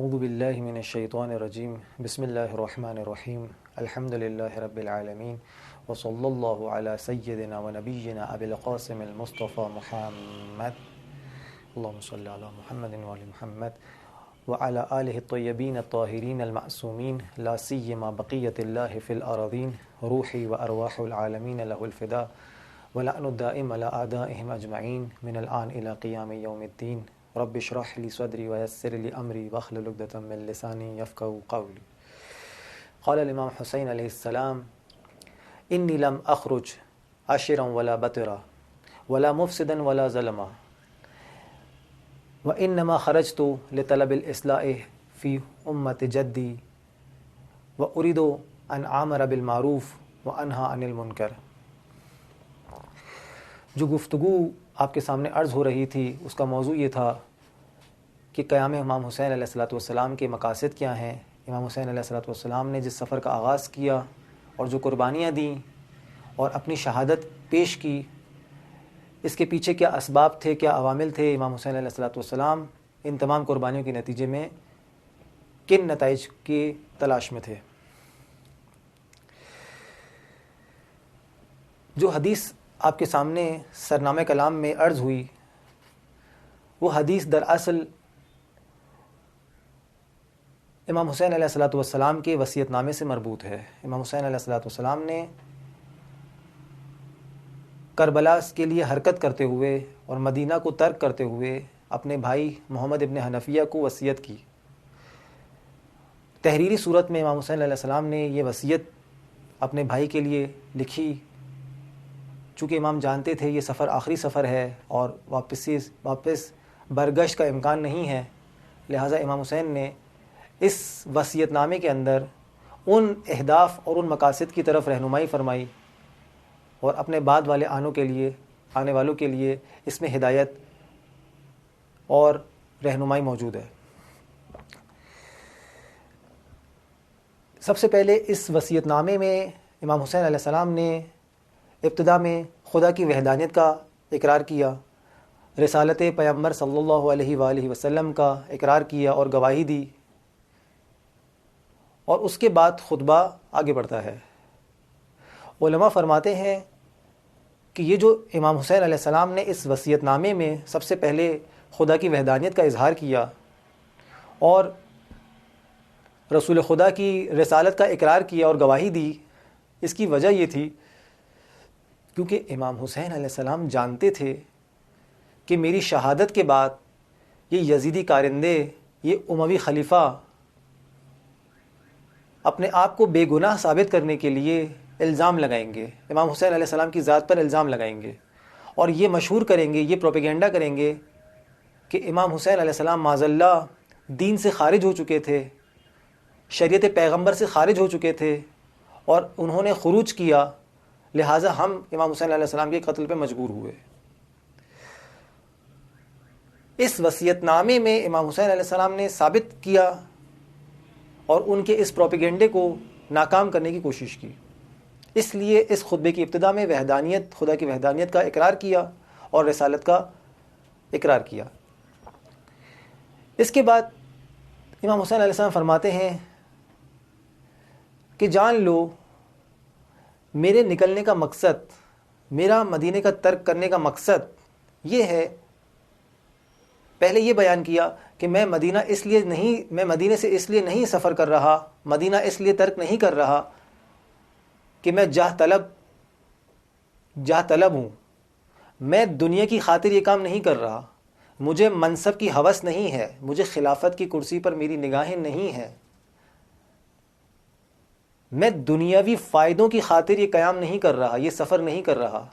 اعوذ باللہ من الشیطان الرجیم بسم اللہ الرحمن الرحیم الحمد للہ رب العالمین وصلی اللہ علی سیدنا و نبینا ابی القاسم المصطفى محمد اللہم صلی علی محمد وعلی محمد وعلی آلہ الطیبین الطاہرین المعصومین لا سیما بقیت اللہ فی الارضین روحی و ارواح العالمین لہ الفداء ولعن الدائم علی اعدائهم اجمعین من الآن الى قیام یوم الدین رب اشرح لی صدری ویسر لی امری واحلل عقدۃ من لسانی یفقهوا قولی. قال الامام حسین علیہ السلام انی لم اخرج عشرا ولا بطرا ولا مفسدا ولا ظلما وانما خرجت لطلب الاصلاح فی امت جدی واريد ان اعمر بالمعروف وانہی عن المنکر. جو گفتگو آپ کے سامنے عرض ہو رہی تھی اس کا موضوع یہ تھا کہ قیام امام حسین علیہ الصلوۃ والسلام کے مقاصد کیا ہیں. امام حسین علیہ الصلوۃ والسلام نے جس سفر کا آغاز کیا اور جو قربانیاں دیں اور اپنی شہادت پیش کی، اس کے پیچھے کیا اسباب تھے، کیا عوامل تھے. امام حسین علیہ الصلوۃ والسلام ان تمام قربانیوں کے نتیجے میں کن نتائج کی تلاش میں تھے. جو حدیث آپ کے سامنے سرنامہ کلام میں عرض ہوئی وہ حدیث دراصل امام حسین علیہ الصلوۃ والسلام کے وصیت نامے سے مربوط ہے. امام حسین علیہ الصلوۃ والسلام نے کربلا کے لیے حرکت کرتے ہوئے اور مدینہ کو ترک کرتے ہوئے اپنے بھائی محمد ابن حنفیہ کو وصیت کی. تحریری صورت میں امام حسین علیہ السلام نے یہ وصیت اپنے بھائی کے لیے لکھی. چونکہ امام جانتے تھے یہ سفر آخری سفر ہے اور واپس برگشت کا امکان نہیں ہے، لہٰذا امام حسین نے اس وصیت نامے کے اندر ان اہداف اور ان مقاصد کی طرف رہنمائی فرمائی اور اپنے بعد والے آنے والوں کے لیے اس میں ہدایت اور رہنمائی موجود ہے. سب سے پہلے اس وصیت نامے میں امام حسین علیہ السلام نے ابتدا میں خدا کی وحدانیت کا اقرار کیا، رسالت پیغمبر صلی اللہ علیہ وآلہ وسلم کا اقرار کیا اور گواہی دی، اور اس کے بعد خطبہ آگے بڑھتا ہے. علماء فرماتے ہیں کہ یہ جو امام حسین علیہ السلام نے اس وصیت نامے میں سب سے پہلے خدا کی وحدانیت کا اظہار کیا اور رسول خدا کی رسالت کا اقرار کیا اور گواہی دی، اس کی وجہ یہ تھی کیونکہ امام حسین علیہ السلام جانتے تھے کہ میری شہادت کے بعد یہ یزیدی کارندے، یہ اموی خلیفہ اپنے آپ کو بے گناہ ثابت کرنے کے لیے الزام لگائیں گے، امام حسین علیہ السلام کی ذات پر الزام لگائیں گے اور یہ مشہور کریں گے، یہ پروپیگنڈا کریں گے کہ امام حسین علیہ السلام معاذ اللہ دین سے خارج ہو چکے تھے، شریعت پیغمبر سے خارج ہو چکے تھے اور انہوں نے خروج کیا، لہٰذا ہم امام حسین علیہ السلام کے قتل پہ مجبور ہوئے. اس وصیت نامے میں امام حسین علیہ السلام نے ثابت کیا اور ان کے اس پروپیگنڈے کو ناکام کرنے کی کوشش کی. اس لیے اس خطبے کی ابتدا میں خدا کی وحدانیت کا اقرار کیا اور رسالت کا اقرار کیا. اس کے بعد امام حسین علیہ السلام فرماتے ہیں کہ جان لو میرے نکلنے کا مقصد، میرا مدینے کا ترک کرنے کا مقصد یہ ہے. پہلے یہ بیان کیا کہ میں مدینے سے اس لیے نہیں سفر کر رہا، مدینہ اس لیے ترک نہیں کر رہا کہ میں جاہ طلب ہوں، میں دنیا کی خاطر یہ کام نہیں کر رہا، مجھے منصب کی ہوس نہیں ہے، مجھے خلافت کی کرسی پر میری نگاہیں نہیں ہیں، میں دنیاوی فائدوں کی خاطر یہ قیام نہیں کر رہا، یہ سفر نہیں کر رہا،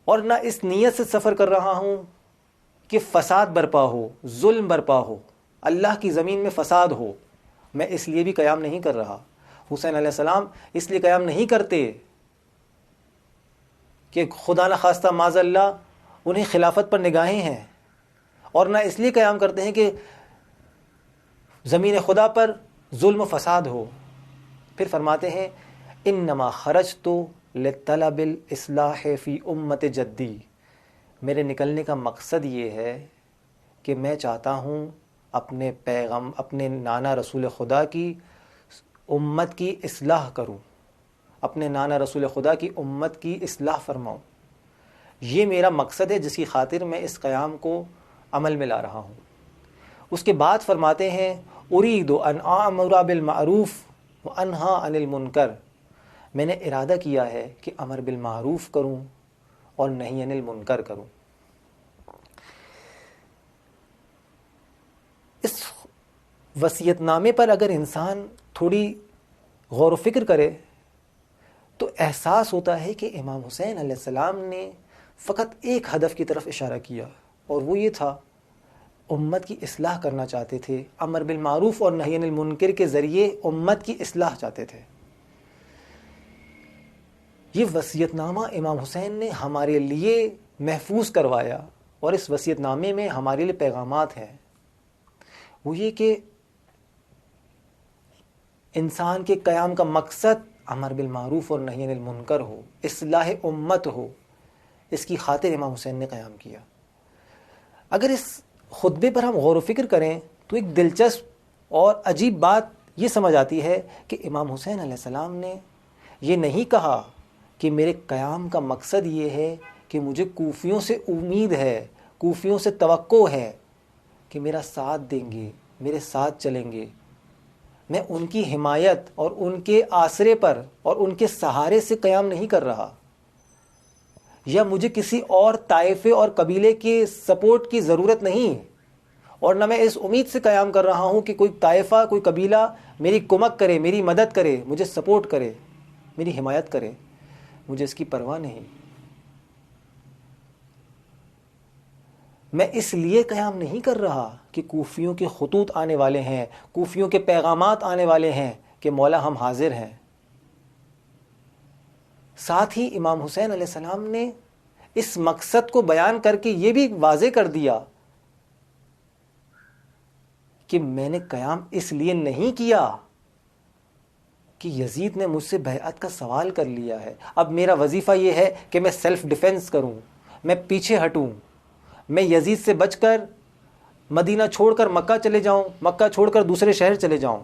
اور نہ اس نیت سے سفر کر رہا ہوں کہ فساد برپا ہو، ظلم برپا ہو، اللہ کی زمین میں فساد ہو. میں اس لیے بھی قیام نہیں کر رہا. حسین علیہ السلام اس لیے قیام نہیں کرتے کہ خدا نخواستہ معاذ اللہ انہیں خلافت پر نگاہیں ہیں، اور نہ اس لیے قیام کرتے ہیں کہ زمین خدا پر ظلم و فساد ہو. پھر فرماتے ہیں انما خرجت لطلب الاصلاح فی امت جدی، میرے نکلنے کا مقصد یہ ہے کہ میں چاہتا ہوں اپنے نانا رسول خدا کی امت کی اصلاح کروں، اپنے نانا رسول خدا کی امت کی اصلاح فرماؤں. یہ میرا مقصد ہے جس کی خاطر میں اس قیام کو عمل میں لا رہا ہوں. اس کے بعد فرماتے ہیں ارید ان اعمر بالمعروف وانہا عن المنکر، میں نے ارادہ کیا ہے کہ امر بالمعروف کروں اور نہی عن المنکر کروں. اس وصیت نامے پر اگر انسان تھوڑی غور و فکر کرے تو احساس ہوتا ہے کہ امام حسین علیہ السلام نے فقط ایک ہدف کی طرف اشارہ کیا، اور وہ یہ تھا، امت کی اصلاح کرنا چاہتے تھے، امر بالمعروف اور نہی عن المنکر کے ذریعے امت کی اصلاح چاہتے تھے. یہ وصیت نامہ امام حسین نے ہمارے لیے محفوظ کروایا، اور اس وصیت نامے میں ہمارے لیے پیغامات ہیں. وہ یہ کہ انسان کے قیام کا مقصد امر بالمعروف اور نہی عن المنکر ہو، اصلاح امت ہو. اس کی خاطر امام حسین نے قیام کیا. اگر اس خطبے پر ہم غور و فکر کریں تو ایک دلچسپ اور عجیب بات یہ سمجھ آتی ہے کہ امام حسین علیہ السلام نے یہ نہیں کہا کہ میرے قیام کا مقصد یہ ہے کہ مجھے کوفیوں سے امید ہے، کوفیوں سے توقع ہے کہ میرا ساتھ دیں گے، میرے ساتھ چلیں گے، میں ان کی حمایت اور ان کے آسرے پر اور ان کے سہارے سے قیام نہیں کر رہا، یا مجھے کسی اور طائفے اور قبیلے کے سپورٹ کی ضرورت نہیں، اور نہ میں اس امید سے قیام کر رہا ہوں کہ کوئی طائفہ، کوئی قبیلہ میری کمک کرے، میری مدد کرے، مجھے سپورٹ کرے، میری حمایت کرے. مجھے اس کی پرواہ نہیں. میں اس لیے قیام نہیں کر رہا کہ کوفیوں کے خطوط آنے والے ہیں، کوفیوں کے پیغامات آنے والے ہیں کہ مولا ہم حاضر ہیں. ساتھ ہی امام حسین علیہ السلام نے اس مقصد کو بیان کر کے یہ بھی واضح کر دیا کہ میں نے قیام اس لیے نہیں کیا کہ یزید نے مجھ سے بیعت کا سوال کر لیا ہے، اب میرا وظیفہ یہ ہے کہ میں سیلف ڈیفنس کروں، میں پیچھے ہٹوں، میں یزید سے بچ کر مدینہ چھوڑ کر مکہ چلے جاؤں، مکہ چھوڑ کر دوسرے شہر چلے جاؤں.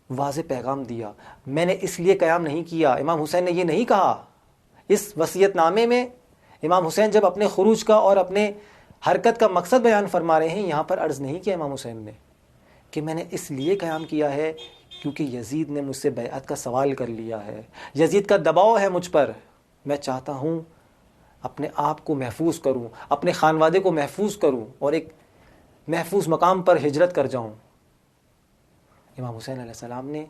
واضح پیغام دیا، میں نے اس لیے قیام نہیں کیا. امام حسین نے یہ نہیں کہا. اس وصیت نامے میں امام حسین جب اپنے خروج کا اور اپنے حرکت کا مقصد بیان فرما رہے ہیں، یہاں پر عرض نہیں کیا امام حسین نے کہ میں نے اس لیے قیام کیا ہے کیونکہ یزید نے مجھ سے بیعت کا سوال کر لیا ہے، یزید کا دباؤ ہے مجھ پر، میں چاہتا ہوں اپنے آپ کو محفوظ کروں، اپنے خانوادے کو محفوظ کروں اور ایک محفوظ مقام پر ہجرت کر جاؤں. امام حسین علیہ السلام نے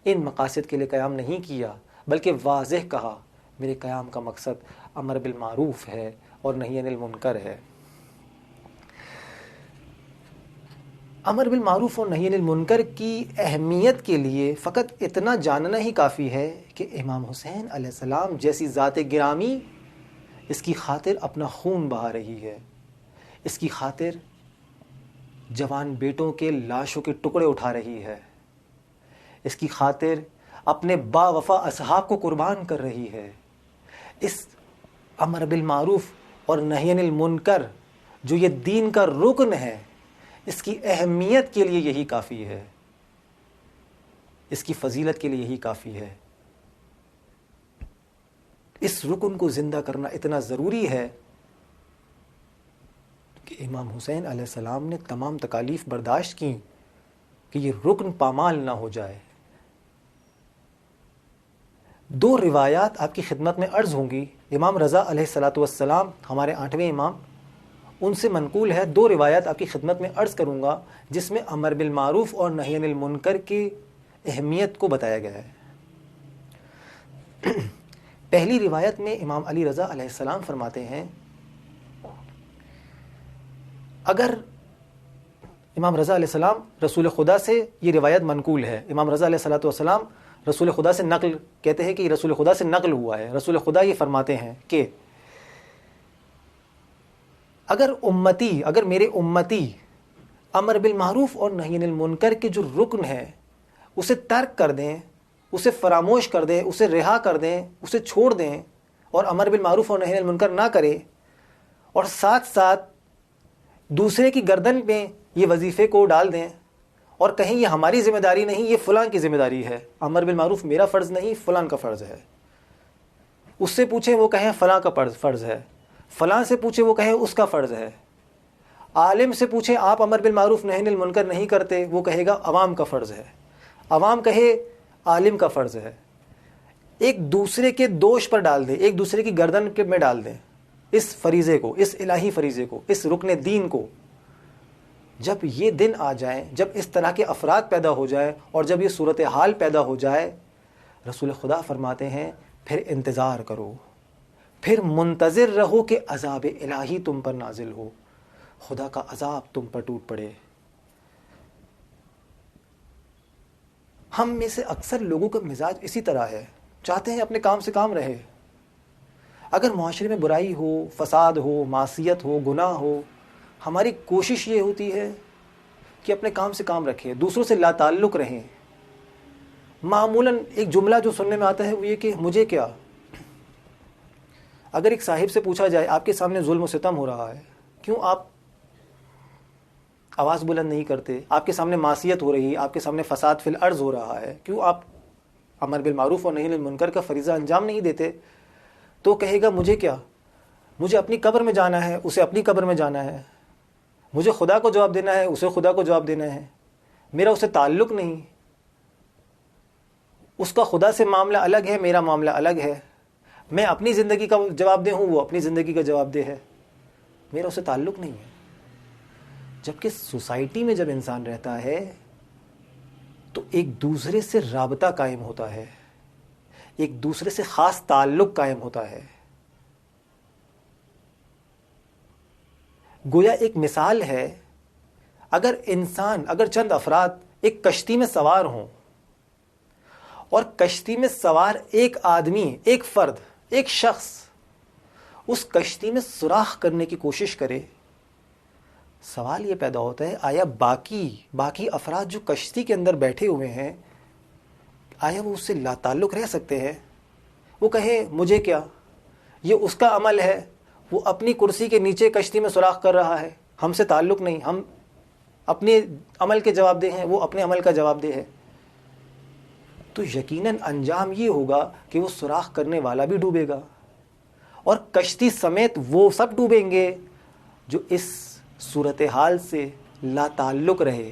ان مقاصد کے لیے قیام نہیں کیا، بلکہ واضح کہا میرے قیام کا مقصد امر بالمعروف ہے اور نہی عن المنکر ہے. امر بالمعروف اور نہی عن المنکر کی اہمیت کے لیے فقط اتنا جاننا ہی کافی ہے کہ امام حسین علیہ السلام جیسی ذات گرامی اس کی خاطر اپنا خون بہا رہی ہے، اس کی خاطر جوان بیٹوں کے لاشوں کے ٹکڑے اٹھا رہی ہے، اس کی خاطر اپنے با وفا اصحاب کو قربان کر رہی ہے. اس امر بالمعروف اور نہی عن المنکر جو یہ دین کا رکن ہے، اس کی اہمیت کے لیے یہی کافی ہے، اس کی فضیلت کے لیے یہی کافی ہے. اس رکن کو زندہ کرنا اتنا ضروری ہے کہ امام حسین علیہ السلام نے تمام تکالیف برداشت کی کہ یہ رکن پامال نہ ہو جائے. 2 روایات آپ کی خدمت میں عرض ہوں گی. امام رضا علیہ السلام ہمارے 8ویں امام، ان سے منقول ہے. 2 روایات آپ کی خدمت میں عرض کروں گا جس میں امر بالمعروف اور نہی عن المنکر کی اہمیت کو بتایا گیا ہے. پہلی روایت میں امام علی رضا علیہ السلام فرماتے ہیں، اگر امام رضا علیہ السلام رسول خدا سے، یہ روایت منقول ہے، امام رضا علیہ السلام رسول خدا سے نقل کہتے ہیں کہ یہ رسول خدا سے نقل ہوا ہے. رسول خدا یہ فرماتے ہیں کہ اگر میرے امتی امر بالمعروف اور نہی عن المنکر کے جو رکن ہے اسے ترک کر دیں، اسے فراموش کر دیں، اسے رہا کر دیں، اسے چھوڑ دیں اور امر بالمعروف اور نہی عن المنکر نہ کرے، اور ساتھ ساتھ دوسرے کی گردن میں یہ وظیفے کو ڈال دیں اور کہیں یہ ہماری ذمہ داری نہیں، یہ فلاں کی ذمہ داری ہے، امر بالمعروف میرا فرض نہیں، فلاں کا فرض ہے. اس سے پوچھیں وہ کہیں فلاں کا فرض ہے، فلاں سے پوچھیں وہ کہیں اس کا فرض ہے. عالم سے پوچھیں آپ امر بالمعروف نہی عن المنکر نہیں کرتے، وہ کہے گا عوام کا فرض ہے. عوام کہے عالم کا فرض ہے. ایک دوسرے کے دوش پر ڈال دیں، ایک دوسرے کی گردن میں ڈال دیں اس فریضے کو، اس الہی فریضے کو، اس رکن دین کو. جب یہ دن آ جائیں، جب اس طرح کے افراد پیدا ہو جائیں اور جب یہ صورتحال پیدا ہو جائے، رسول خدا فرماتے ہیں پھر انتظار کرو، پھر منتظر رہو کہ عذاب الہی تم پر نازل ہو، خدا کا عذاب تم پر ٹوٹ پڑے. ہم میں سے اکثر لوگوں کا مزاج اسی طرح ہے، چاہتے ہیں اپنے کام سے کام رہے. اگر معاشرے میں برائی ہو، فساد ہو، معصیت ہو، گناہ ہو، ہماری کوشش یہ ہوتی ہے کہ اپنے کام سے کام رکھیں، دوسروں سے لا تعلق رہیں. معمولاً ایک جملہ جو سننے میں آتا ہے وہ یہ کہ مجھے کیا. اگر ایک صاحب سے پوچھا جائے آپ کے سامنے ظلم و ستم ہو رہا ہے، کیوں آپ آواز بلند نہیں کرتے؟ آپ کے سامنے معصیت ہو رہی ہے، آپ کے سامنے فساد فی الارض ہو رہا ہے، کیوں آپ امر بالمعروف اور نہی عن المنکر کا فریضہ انجام نہیں دیتے؟ تو کہے گا مجھے کیا، مجھے اپنی قبر میں جانا ہے، اسے اپنی قبر میں جانا ہے. مجھے خدا کو جواب دینا ہے، اسے خدا کو جواب دینا ہے. میرا اسے تعلق نہیں. اس کا خدا سے معاملہ الگ ہے، میرا معاملہ الگ ہے. میں اپنی زندگی کا جواب دہ ہوں، وہ اپنی زندگی کا جواب دہ ہے. میرا اسے تعلق نہیں ہے. جبکہ سوسائٹی میں جب انسان رہتا ہے تو ایک دوسرے سے رابطہ قائم ہوتا ہے، ایک دوسرے سے خاص تعلق قائم ہوتا ہے. گویا ایک مثال ہے، اگر چند افراد ایک کشتی میں سوار ہوں اور کشتی میں سوار ایک آدمی، ایک فرد، ایک شخص اس کشتی میں سوراخ کرنے کی کوشش کرے، سوال یہ پیدا ہوتا ہے آیا باقی افراد جو کشتی کے اندر بیٹھے ہوئے ہیں، آیا وہ اس سے لا تعلق رہ سکتے ہیں؟ وہ کہے مجھے کیا، یہ اس کا عمل ہے، وہ اپنی کرسی کے نیچے کشتی میں سوراخ کر رہا ہے، ہم سے تعلق نہیں، ہم اپنے عمل کے جواب دہ ہیں، وہ اپنے عمل کا جواب دہ ہے. تو یقیناً انجام یہ ہوگا کہ وہ سوراخ کرنے والا بھی ڈوبے گا اور کشتی سمیت وہ سب ڈوبیں گے جو اس صورتحال سے لا تعلق رہے،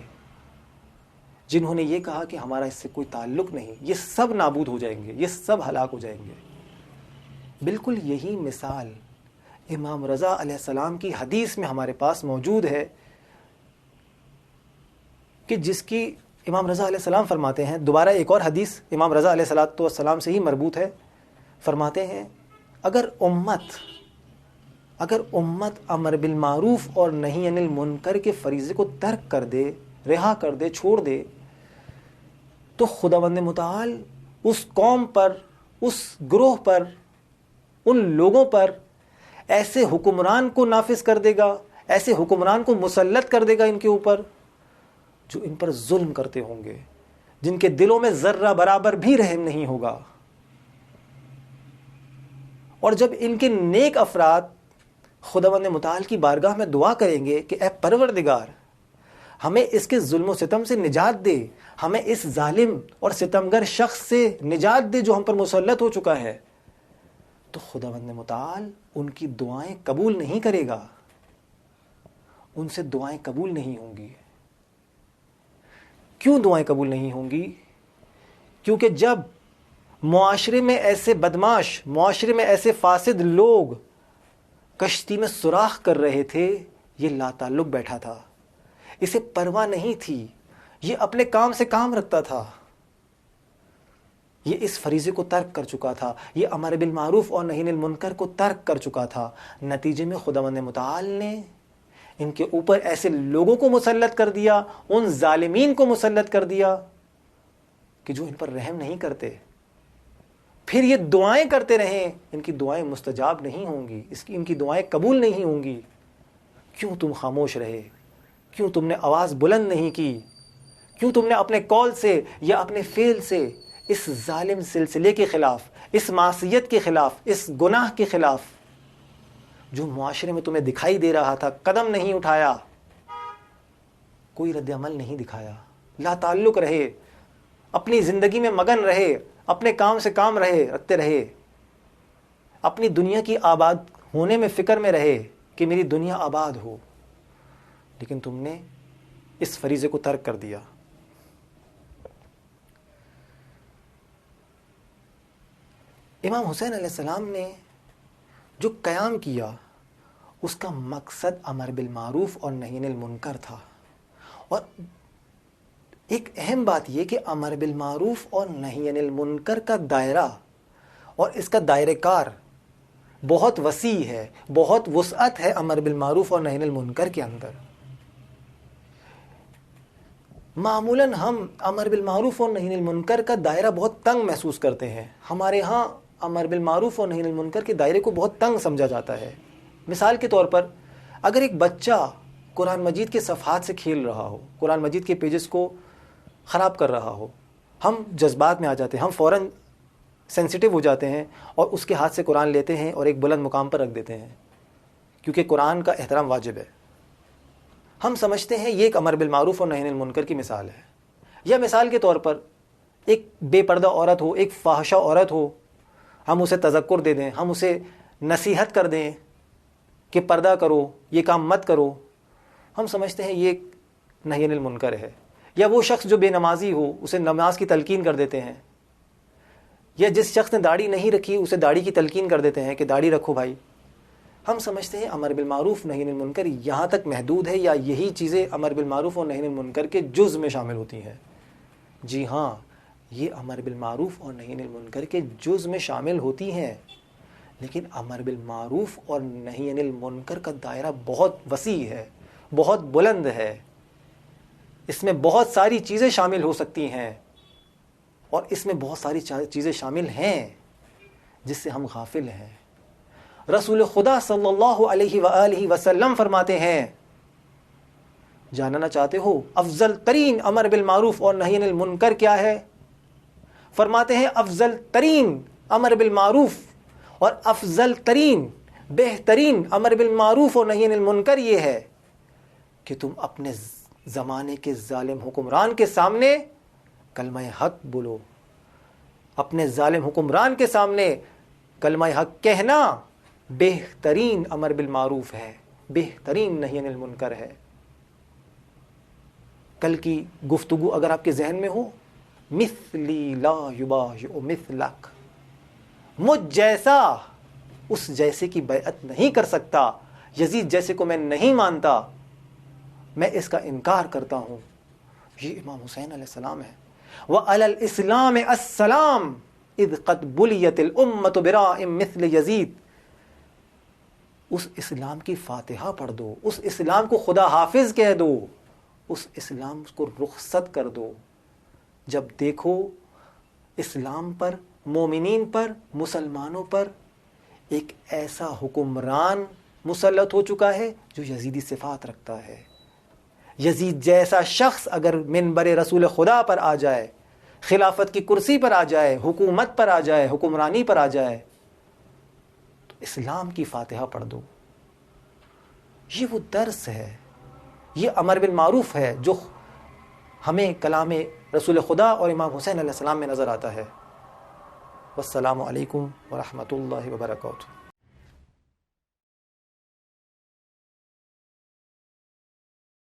جنہوں نے یہ کہا کہ ہمارا اس سے کوئی تعلق نہیں. یہ سب نابود ہو جائیں گے، یہ سب ہلاک ہو جائیں گے. بالکل یہی مثال امام رضا علیہ السلام کی حدیث میں ہمارے پاس موجود ہے کہ جس کی امام رضا علیہ السلام فرماتے ہیں، دوبارہ ایک اور حدیث امام رضا علیہ السلام سے ہی مربوط ہے. فرماتے ہیں اگر امت امر بالمعروف اور نہی عن المنکر کے فریضے کو ترک کر دے، رہا کر دے، چھوڑ دے، تو خداوند متعال اس قوم پر، اس گروہ پر، ان لوگوں پر ایسے حکمران کو نافذ کر دے گا، ایسے حکمران کو مسلط کر دے گا ان کے اوپر جو ان پر ظلم کرتے ہوں گے، جن کے دلوں میں ذرہ برابر بھی رحم نہیں ہوگا. اور جب ان کے نیک افراد خداوند متعال کی بارگاہ میں دعا کریں گے کہ اے پروردگار ہمیں اس کے ظلم و ستم سے نجات دے، ہمیں اس ظالم اور ستمگر شخص سے نجات دے جو ہم پر مسلط ہو چکا ہے، تو خداوند متعال ان کی دعائیں قبول نہیں کرے گا، ان سے دعائیں قبول نہیں ہوں گی. کیوں دعائیں قبول نہیں ہوں گی؟ کیونکہ جب معاشرے میں ایسے بدماش، معاشرے میں ایسے فاسد لوگ کشتی میں سوراخ کر رہے تھے، یہ لا تعلق بیٹھا تھا، اسے پرواہ نہیں تھی، یہ اپنے کام سے کام رکھتا تھا، یہ اس فریضے کو ترک کر چکا تھا، یہ امر بالمعروف اور نہی عن المنکر کو ترک کر چکا تھا. نتیجے میں خداوند متعال نے ان کے اوپر ایسے لوگوں کو مسلط کر دیا، ان ظالمین کو مسلط کر دیا کہ جو ان پر رحم نہیں کرتے. پھر یہ دعائیں کرتے رہیں، ان کی دعائیں مستجاب نہیں ہوں گی، ان کی دعائیں قبول نہیں ہوں گی. کیوں تم خاموش رہے؟ کیوں تم نے آواز بلند نہیں کی؟ کیوں تم نے اپنے قول سے یا اپنے فعل سے اس ظالم سلسلے کے خلاف، اس معصیت کے خلاف، اس گناہ کے خلاف جو معاشرے میں تمہیں دکھائی دے رہا تھا قدم نہیں اٹھایا, کوئی رد عمل نہیں دکھایا, لا تعلق رہے, اپنی زندگی میں مگن رہے, اپنے کام سے کام رکھتے رہے, اپنی دنیا کی آباد ہونے میں فکر میں رہے کہ میری دنیا آباد ہو, لیکن تم نے اس فریضے کو ترک کر دیا. امام حسین علیہ السلام نے جو قیام کیا اس کا مقصد امر بالمعروف اور نہی عن المنکر تھا. اور ایک اہم بات یہ کہ امر بالمعروف اور نہی عن المنکر کا دائرہ اور اس کا دائرہ کار بہت وسیع ہے, بہت وسعت ہے امر بالمعروف اور نہی عن المنکر کے اندر. معمولاً ہم امر بالمعروف اور نہی عن المنکر کا دائرہ بہت تنگ محسوس کرتے ہیں. ہمارے ہاں امر بالمعروف اور نہی عن المنکر کے دائرے کو بہت تنگ سمجھا جاتا ہے. مثال کے طور پر اگر ایک بچہ قرآن مجید کے صفحات سے کھیل رہا ہو, قرآن مجید کے پیجز کو خراب کر رہا ہو, ہم جذبات میں آ جاتے ہیں, ہم فوراً سینسیٹیو ہو جاتے ہیں اور اس کے ہاتھ سے قرآن لیتے ہیں اور ایک بلند مقام پر رکھ دیتے ہیں, کیونکہ قرآن کا احترام واجب ہے. ہم سمجھتے ہیں یہ ایک امر بالمعروف اور نہی عن المنکر کی مثال ہے. یا مثال کے طور پر ایک بے پردہ عورت ہو, ایک فاحشہ عورت ہو, ہم اسے تذکر دے دیں, ہم اسے نصیحت کر دیں کہ پردہ کرو, یہ کام مت کرو, ہم سمجھتے ہیں یہ ایک نہی عن المنکر ہے. یا وہ شخص جو بے نمازی ہو اسے نماز کی تلقین کر دیتے ہیں, یا جس شخص نے داڑھی نہیں رکھی اسے داڑھی کی تلقین کر دیتے ہیں کہ داڑھی رکھو بھائی. ہم سمجھتے ہیں امر بالمعروف نہی عن المنکر یہاں تک محدود ہے, یا یہی چیزیں امر بالمعروف اور نہی عن المنکر کے جز میں شامل ہوتی ہیں. جی ہاں, یہ امر بالمعروف اور نہی عن المنکر کے جز میں شامل ہوتی ہیں, لیکن امر بالمعروف اور نہی عن المنکر کا دائرہ بہت وسیع ہے, بہت بلند ہے. اس میں بہت ساری چیزیں شامل ہو سکتی ہیں, اور اس میں بہت ساری چیزیں شامل ہیں جس سے ہم غافل ہیں. رسول خدا صلی اللہ علیہ وآلہ وسلم فرماتے ہیں, جاننا چاہتے ہو افضل ترین امر بالمعروف اور نہی عن المنکر کیا ہے؟ فرماتے ہیں افضل ترین امر بالمعروف اور افضل ترین بہترین امر بالمعروف اور نہی عن المنکر یہ ہے کہ تم اپنے زمانے کے ظالم حکمران کے سامنے کلمہ حق بولو. اپنے ظالم حکمران کے سامنے کلمہ حق کہنا بہترین امر بالمعروف ہے, بہترین نہی عن المنکر ہے. کل کی گفتگو اگر آپ کے ذہن میں ہو, مثلی لا یبایع مثلک, مجھ جیسا اس جیسے کی بیعت نہیں کر سکتا, یزید جیسے کو میں نہیں مانتا, میں اس کا انکار کرتا ہوں. یہ امام حسین علیہ السلام ہے. وعلی الاسلام السلام اذ قد بلیت الامت براء مثل یزید. اس اسلام کی فاتحہ پڑھ دو, اس اسلام کو خدا حافظ کہہ دو, اس اسلام کو رخصت کر دو جب دیکھو اسلام پر, مومنین پر, مسلمانوں پر ایک ایسا حکمران مسلط ہو چکا ہے جو یزیدی صفات رکھتا ہے. یزید جیسا شخص اگر منبر رسول خدا پر آ جائے, خلافت کی کرسی پر آ جائے, حکومت پر آ جائے, حکمرانی پر آ جائے, تو اسلام کی فاتحہ پڑھ دو. یہ وہ درس ہے, یہ امر بالمعروف ہے جو ہمیں کلام رسول خدا اور امام حسین علیہ السلام میں نظر آتا ہے. والسلام علیکم ورحمۃ اللہ وبرکاتہ.